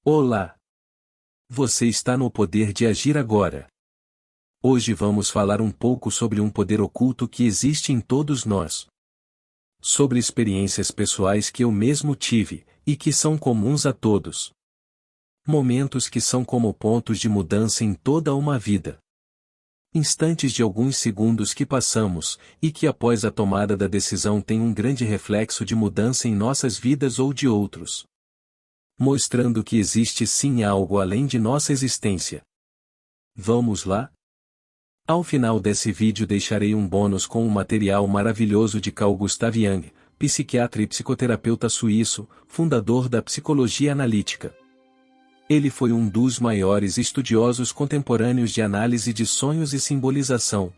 Olá! Você está no poder de agir agora. Hoje vamos falar um pouco sobre um poder oculto que existe em todos nós. Sobre experiências pessoais que eu mesmo tive, e que são comuns a todos. Momentos que são como pontos de mudança em toda uma vida. Instantes de alguns segundos que passamos, e que após a tomada da decisão têm um grande reflexo de mudança em nossas vidas ou de outros. Mostrando que existe sim algo além de nossa existência. Vamos lá? Ao final desse vídeo deixarei um bônus com um material maravilhoso de Carl Gustav Jung, psiquiatra e psicoterapeuta suíço, fundador da psicologia analítica. Ele foi um dos maiores estudiosos contemporâneos de análise de sonhos e simbolização.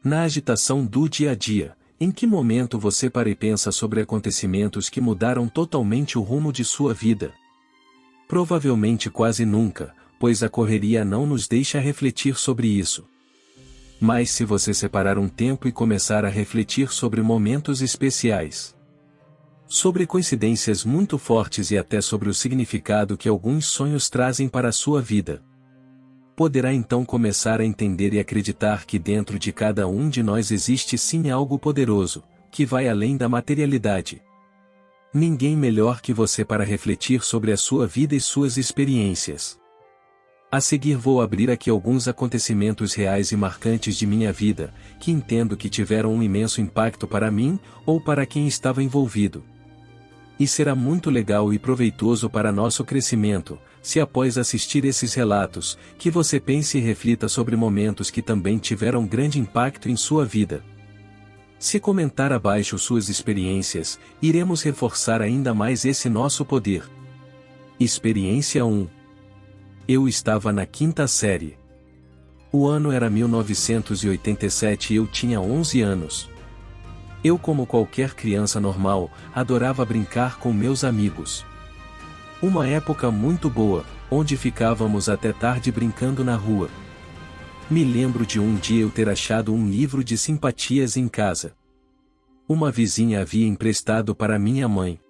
Na agitação do dia a dia, em que momento você para e pensa sobre acontecimentos que mudaram totalmente o rumo de sua vida? Provavelmente quase nunca, pois a correria não nos deixa refletir sobre isso. Mas se você separar um tempo e começar a refletir sobre momentos especiais, sobre coincidências muito fortes e até sobre o significado que alguns sonhos trazem para a sua vida, poderá então começar a entender e acreditar que dentro de cada um de nós existe sim algo poderoso, que vai além da materialidade. Ninguém melhor que você para refletir sobre a sua vida e suas experiências. A seguir vou abrir aqui alguns acontecimentos reais e marcantes de minha vida, que entendo que tiveram um imenso impacto para mim, ou para quem estava envolvido. E será muito legal e proveitoso para nosso crescimento, se após assistir esses relatos, que você pense e reflita sobre momentos que também tiveram grande impacto em sua vida. Se comentar abaixo suas experiências, iremos reforçar ainda mais esse nosso poder. Experiência 1. Eu estava na quinta série. O ano era 1987 e eu tinha 11 anos. Eu, como qualquer criança normal, adorava brincar com meus amigos. Uma época muito boa, onde ficávamos até tarde brincando na rua. Me lembro de um dia eu ter achado um livro de simpatias em casa. Uma vizinha havia emprestado para minha mãe.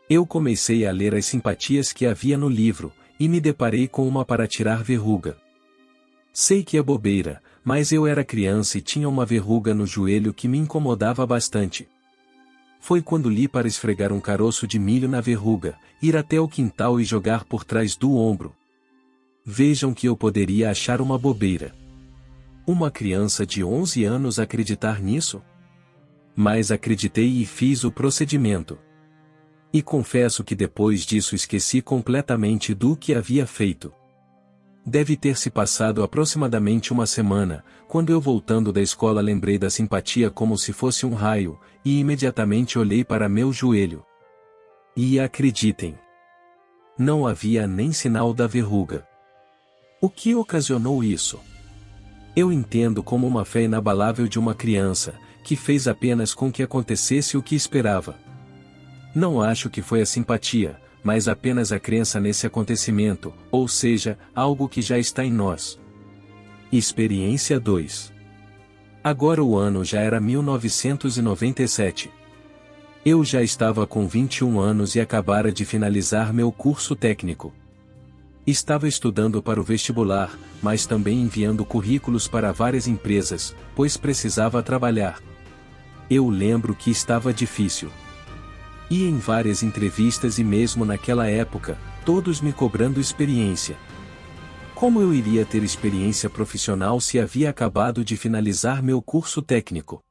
Eu comecei a ler as simpatias que havia no livro, e me deparei com uma para tirar verruga. Sei que é bobeira, mas eu era criança e tinha uma verruga no joelho que me incomodava bastante. Foi quando li para esfregar um caroço de milho na verruga, ir até o quintal e jogar por trás do ombro. Vejam que eu poderia achar uma bobeira. Uma criança de 11 anos acreditar nisso? Mas acreditei e fiz o procedimento. E confesso que depois disso esqueci completamente do que havia feito. Deve ter se passado aproximadamente uma semana, quando eu voltando da escola lembrei da simpatia como se fosse um raio, e imediatamente olhei para meu joelho. E acreditem, não havia nem sinal da verruga. O que ocasionou isso? Eu entendo como uma fé inabalável de uma criança, que fez apenas com que acontecesse o que esperava. Não acho que foi a simpatia, mas apenas a crença nesse acontecimento, ou seja, algo que já está em nós. Experiência 2. Agora o ano já era 1997. Eu já estava com 21 anos e acabara de finalizar meu curso técnico. Estava estudando para o vestibular, mas também enviando currículos para várias empresas, pois precisava trabalhar. Eu lembro que estava difícil. E em várias entrevistas e mesmo naquela época, todos me cobrando experiência. Como eu iria ter experiência profissional se havia acabado de finalizar meu curso técnico?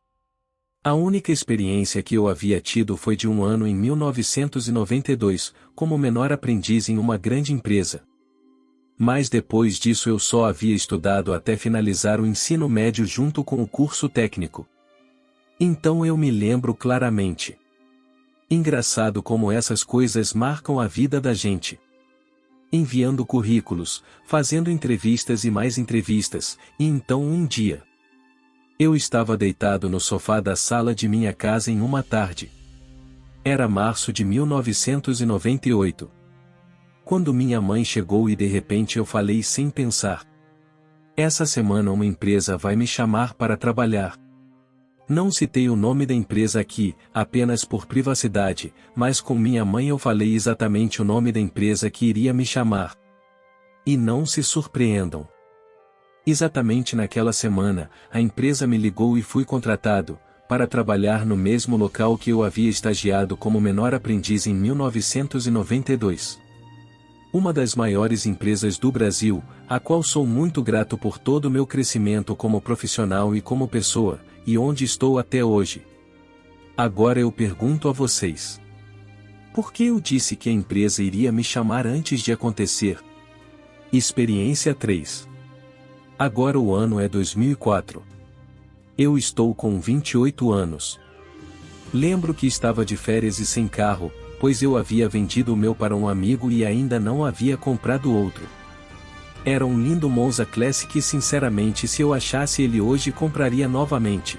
A única experiência que eu havia tido foi de um ano em 1992, como menor aprendiz em uma grande empresa. Mas depois disso eu só havia estudado até finalizar o ensino médio junto com o curso técnico. Então eu me lembro claramente. Engraçado como essas coisas marcam a vida da gente. Enviando currículos, fazendo entrevistas e mais entrevistas, e então um dia. Eu estava deitado no sofá da sala de minha casa em uma tarde. Era março de 1998. Quando minha mãe chegou e de repente eu falei sem pensar. Essa semana uma empresa vai me chamar para trabalhar. Não citei o nome da empresa aqui, apenas por privacidade, mas com minha mãe eu falei exatamente o nome da empresa que iria me chamar. E não se surpreendam. Exatamente naquela semana, a empresa me ligou e fui contratado, para trabalhar no mesmo local que eu havia estagiado como menor aprendiz em 1992. Uma das maiores empresas do Brasil, a qual sou muito grato por todo o meu crescimento como profissional e como pessoa, e onde estou até hoje. Agora eu pergunto a vocês. Por que eu disse que a empresa iria me chamar antes de acontecer? Experiência 3. Agora o ano é 2004. Eu estou com 28 anos. Lembro que estava de férias e sem carro, pois eu havia vendido o meu para um amigo e ainda não havia comprado outro. Era um lindo Monza Classic e sinceramente se eu achasse ele hoje compraria novamente.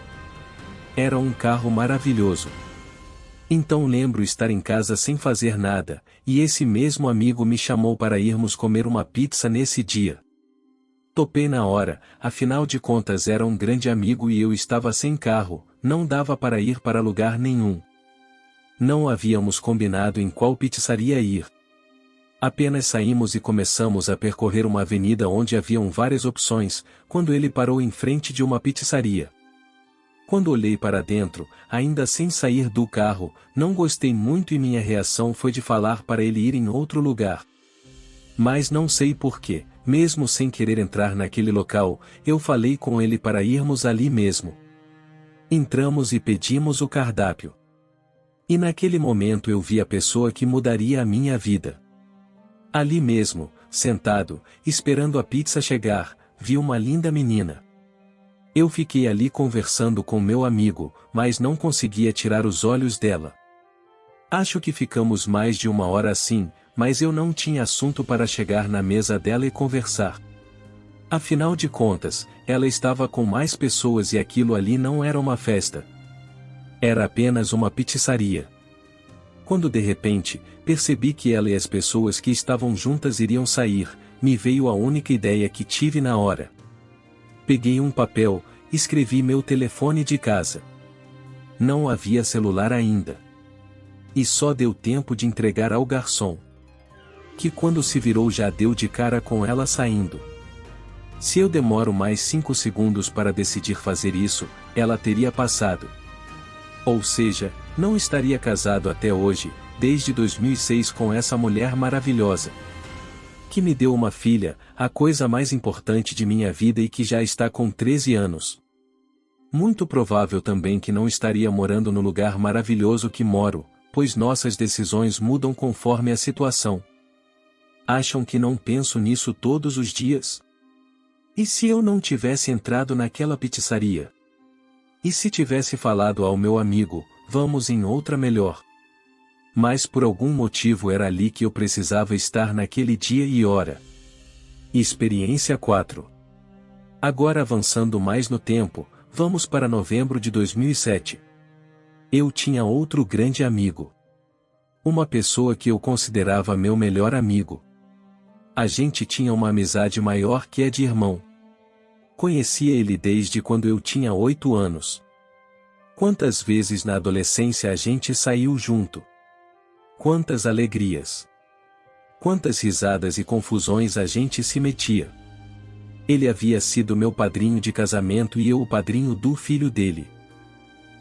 Era um carro maravilhoso. Então lembro estar em casa sem fazer nada, e esse mesmo amigo me chamou para irmos comer uma pizza nesse dia. Topei na hora, afinal de contas era um grande amigo e eu estava sem carro, não dava para ir para lugar nenhum. Não havíamos combinado em qual pizzaria ir. Apenas saímos e começamos a percorrer uma avenida onde haviam várias opções, quando ele parou em frente de uma pizzaria. Quando olhei para dentro, ainda sem sair do carro, não gostei muito e minha reação foi de falar para ele ir em outro lugar. Mas não sei porquê, mesmo sem querer entrar naquele local, eu falei com ele para irmos ali mesmo. Entramos e pedimos o cardápio. E naquele momento eu vi a pessoa que mudaria a minha vida. Ali mesmo, sentado, esperando a pizza chegar, vi uma linda menina. Eu fiquei ali conversando com meu amigo, mas não conseguia tirar os olhos dela. Acho que ficamos mais de 1 hora assim, mas eu não tinha assunto para chegar na mesa dela e conversar. Afinal de contas, ela estava com mais pessoas e aquilo ali não era uma festa. Era apenas uma pizzaria. Quando de repente, percebi que ela e as pessoas que estavam juntas iriam sair, me veio a única ideia que tive na hora. Peguei um papel, escrevi meu telefone de casa. Não havia celular ainda. E só deu tempo de entregar ao garçom, que quando se virou já deu de cara com ela saindo. Se eu demoro mais 5 segundos para decidir fazer isso, ela teria passado. Ou seja, não estaria casado até hoje, desde 2006 com essa mulher maravilhosa, que me deu uma filha, a coisa mais importante de minha vida e que já está com 13 anos. Muito provável também que não estaria morando no lugar maravilhoso que moro, pois nossas decisões mudam conforme a situação. Acham que não penso nisso todos os dias? E se eu não tivesse entrado naquela pizzaria? E se tivesse falado ao meu amigo, vamos em outra melhor? Mas por algum motivo era ali que eu precisava estar naquele dia e hora. Experiência 4. Agora avançando mais no tempo, vamos para novembro de 2007. Eu tinha outro grande amigo. Uma pessoa que eu considerava meu melhor amigo. A gente tinha uma amizade maior que a de irmão. Conhecia ele desde quando eu tinha 8 anos. Quantas vezes na adolescência a gente saiu junto? Quantas alegrias! Quantas risadas e confusões a gente se metia! Ele havia sido meu padrinho de casamento e eu o padrinho do filho dele.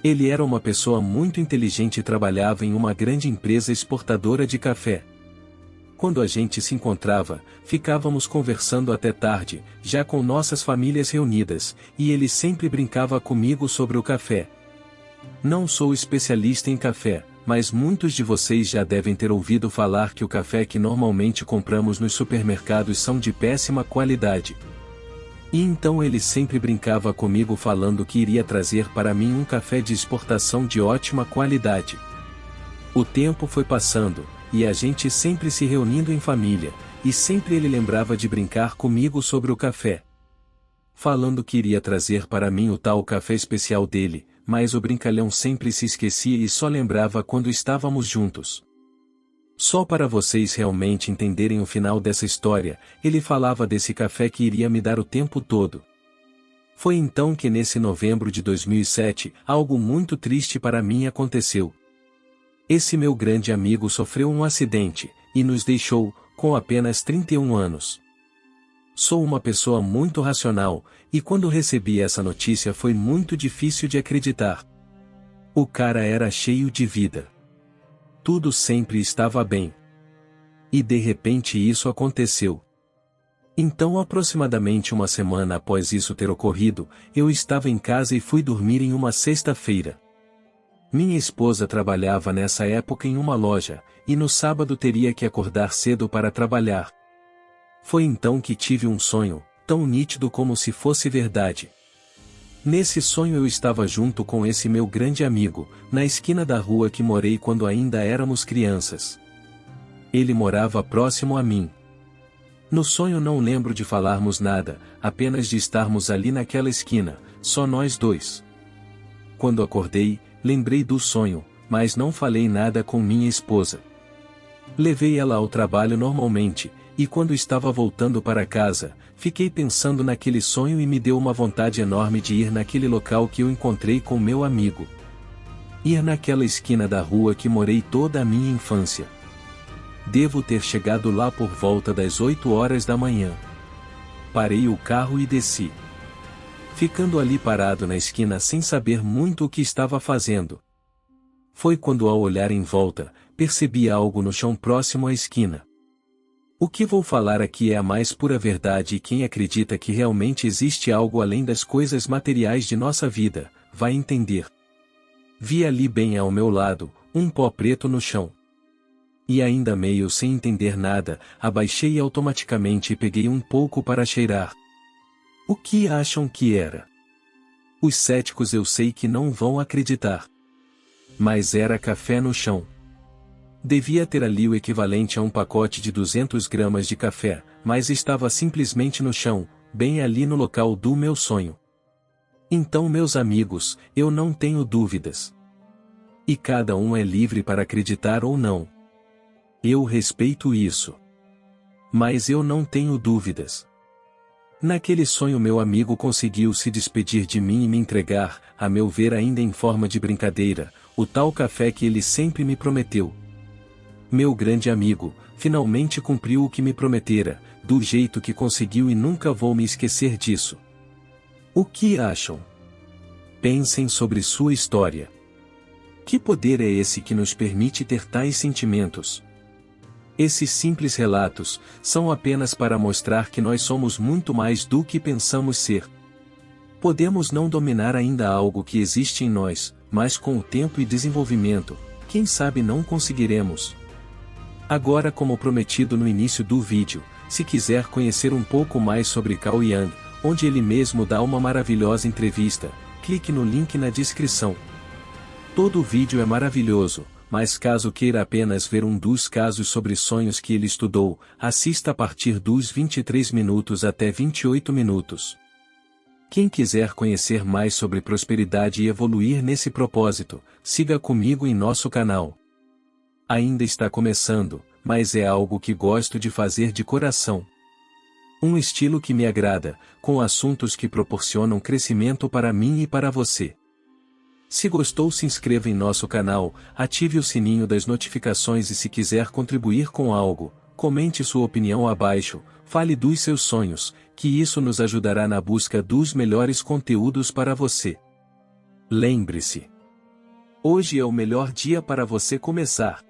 Ele era uma pessoa muito inteligente e trabalhava em uma grande empresa exportadora de café. Quando a gente se encontrava, ficávamos conversando até tarde, já com nossas famílias reunidas, e ele sempre brincava comigo sobre o café. Não sou especialista em café, mas muitos de vocês já devem ter ouvido falar que o café que normalmente compramos nos supermercados são de péssima qualidade. E então ele sempre brincava comigo falando que iria trazer para mim um café de exportação de ótima qualidade. O tempo foi passando, e a gente sempre se reunindo em família, e sempre ele lembrava de brincar comigo sobre o café. Falando que iria trazer para mim o tal café especial dele, mas o brincalhão sempre se esquecia e só lembrava quando estávamos juntos. Só para vocês realmente entenderem o final dessa história, ele falava desse café que iria me dar o tempo todo. Foi então que nesse novembro de 2007, algo muito triste para mim aconteceu. Esse meu grande amigo sofreu um acidente, e nos deixou, com apenas 31 anos. Sou uma pessoa muito racional, e quando recebi essa notícia foi muito difícil de acreditar. O cara era cheio de vida. Tudo sempre estava bem. E de repente isso aconteceu. Então, aproximadamente uma semana após isso ter ocorrido, eu estava em casa e fui dormir em uma sexta-feira. Minha esposa trabalhava nessa época em uma loja, e no sábado teria que acordar cedo para trabalhar. Foi então que tive um sonho, tão nítido como se fosse verdade. Nesse sonho eu estava junto com esse meu grande amigo, na esquina da rua que morei quando ainda éramos crianças. Ele morava próximo a mim. No sonho não lembro de falarmos nada, apenas de estarmos ali naquela esquina, só nós dois. Quando acordei, lembrei do sonho, mas não falei nada com minha esposa. Levei ela ao trabalho normalmente, e quando estava voltando para casa, fiquei pensando naquele sonho e me deu uma vontade enorme de ir naquele local que eu encontrei com meu amigo. Ir naquela esquina da rua que morei toda a minha infância. Devo ter chegado lá por volta das 8 horas da manhã. Parei o carro e desci. Ficando ali parado na esquina sem saber muito o que estava fazendo. Foi quando ao olhar em volta, percebi algo no chão próximo à esquina. O que vou falar aqui é a mais pura verdade e quem acredita que realmente existe algo além das coisas materiais de nossa vida, vai entender. Vi ali bem ao meu lado, um pó preto no chão. E ainda meio sem entender nada, abaixei automaticamente e peguei um pouco para cheirar. O que acham que era? Os céticos eu sei que não vão acreditar. Mas era café no chão. Devia ter ali o equivalente a um pacote de 200 gramas de café, mas estava simplesmente no chão, bem ali no local do meu sonho. Então, meus amigos, eu não tenho dúvidas. E cada um é livre para acreditar ou não. Eu respeito isso. Mas eu não tenho dúvidas. Naquele sonho meu amigo conseguiu se despedir de mim e me entregar, a meu ver ainda em forma de brincadeira, o tal café que ele sempre me prometeu. Meu grande amigo, finalmente cumpriu o que me prometera, do jeito que conseguiu e nunca vou me esquecer disso. O que acham? Pensem sobre sua história. Que poder é esse que nos permite ter tais sentimentos? Esses simples relatos são apenas para mostrar que nós somos muito mais do que pensamos ser. Podemos não dominar ainda algo que existe em nós, mas com o tempo e desenvolvimento, quem sabe não conseguiremos. Agora, como prometido no início do vídeo, se quiser conhecer um pouco mais sobre Carl Jung, onde ele mesmo dá uma maravilhosa entrevista, clique no link na descrição. Todo o vídeo é maravilhoso, mas caso queira apenas ver um dos casos sobre sonhos que ele estudou, assista a partir dos 23 minutos até 28 minutos. Quem quiser conhecer mais sobre prosperidade e evoluir nesse propósito, siga comigo em nosso canal. Ainda está começando, mas é algo que gosto de fazer de coração. Um estilo que me agrada, com assuntos que proporcionam crescimento para mim e para você. Se gostou, se inscreva em nosso canal, ative o sininho das notificações e se quiser contribuir com algo, comente sua opinião abaixo, fale dos seus sonhos, que isso nos ajudará na busca dos melhores conteúdos para você. Lembre-se: hoje é o melhor dia para você começar.